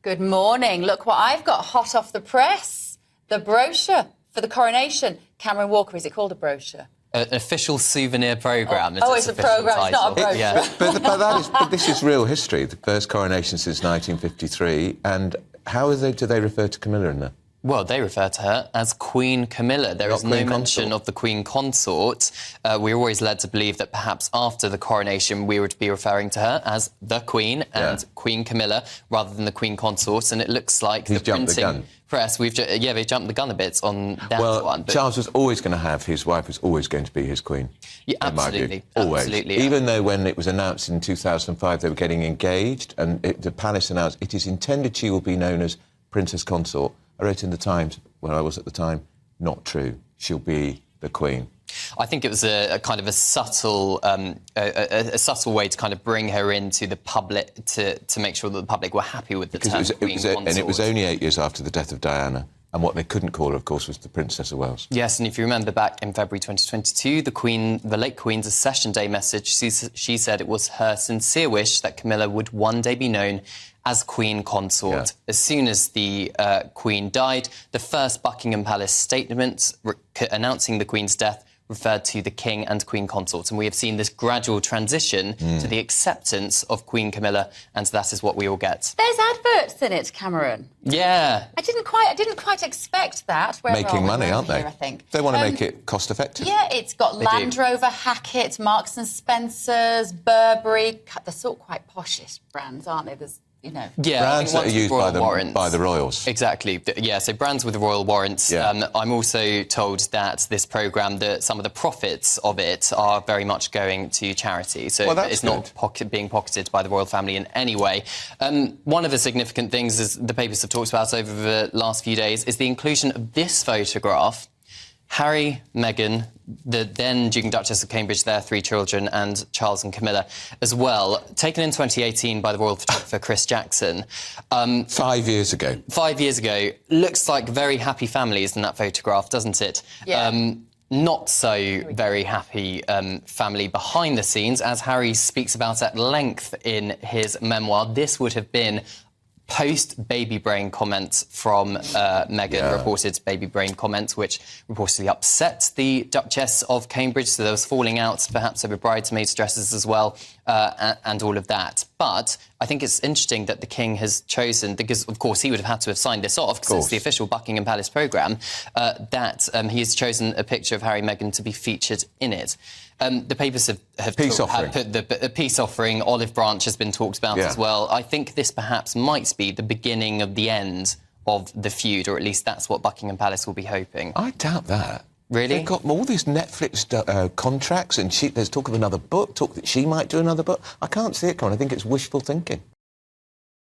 Good morning. Look what I've got hot off the press. The brochure for the coronation. Cameron Walker, is it called a brochure? An official souvenir programme. It's a programme, it's not a brochure. Yeah. But this is real history, the first coronation since 1953. And how do they refer to Camilla in there? Well, they refer to her as Queen Camilla. There is no mention of the Queen Consort. We're always led to believe that perhaps after the coronation we would be referring to her as the Queen and Queen Camilla rather than the Queen Consort. And it looks like the printing press, they've jumped the gun a bit on that one. But Charles was always going to have, his wife was always going to be his Queen. Yeah, absolutely. Always. Absolutely, Even though when it was announced in 2005 they were getting engaged and the palace announced it is intended she will be known as Princess Consort. I wrote in the Times, where I was at the time, not true. She'll be the Queen. I think it was a kind of a subtle way to kind of bring her into the public to make sure that the public were happy with the term Queen Consort. And it was only 8 years after the death of Diana. And what they couldn't call her, of course, was the Princess of Wales. Yes, and if you remember back in February 2022, the late Queen's Accession Day message, she said it was her sincere wish that Camilla would one day be known as Queen Consort. Yeah. As soon as the Queen died, the first Buckingham Palace statement announcing the Queen's death referred to the King and Queen Consort. And we have seen this gradual transition to the acceptance of Queen Camilla, and that is what we all get. There's adverts in it, Cameron. Yeah. I didn't quite expect that. Making money, aren't they? Here, I think. They want to make it cost-effective. Yeah, it's got Land Rover, Hackett, Marks and Spencer's, Burberry. They're sort of quite poshish brands, aren't they? There's, you know... Yeah, brands that are used by the royals. Exactly. Yeah, so brands with the royal warrants. Yeah. I'm also told that this programme, that some of the profits of it are very much going to charity. So it's not being pocketed by the royal family in any way. One of the significant things, as the papers have talked about over the last few days, is the inclusion of this photograph. Harry, Meghan, the then Duke and Duchess of Cambridge, their 3 children, and Charles and Camilla as well, taken in 2018 by the royal photographer Chris Jackson. 5 years ago. 5 years ago. Looks like very happy families in that photograph, doesn't it? Yeah. Not so very happy family behind the scenes, as Harry speaks about at length in his memoir. This would have been post-baby brain comments from Meghan, reported baby brain comments, which reportedly upset the Duchess of Cambridge. So there was falling out, perhaps over bridesmaids' dresses as well, and all of that. But I think it's interesting that the King has chosen, because, of course, he would have had to have signed this off, because it's the official Buckingham Palace programme, that he has chosen a picture of Harry and Meghan to be featured in it. The papers have put the peace offering, olive branch has been talked about as well. I think this perhaps might be the beginning of the end of the feud, or at least that's what Buckingham Palace will be hoping. I doubt that. Really? They've got all these Netflix contracts, and there's talk of another book, talk that she might do another book. I can't see it coming. I think it's wishful thinking.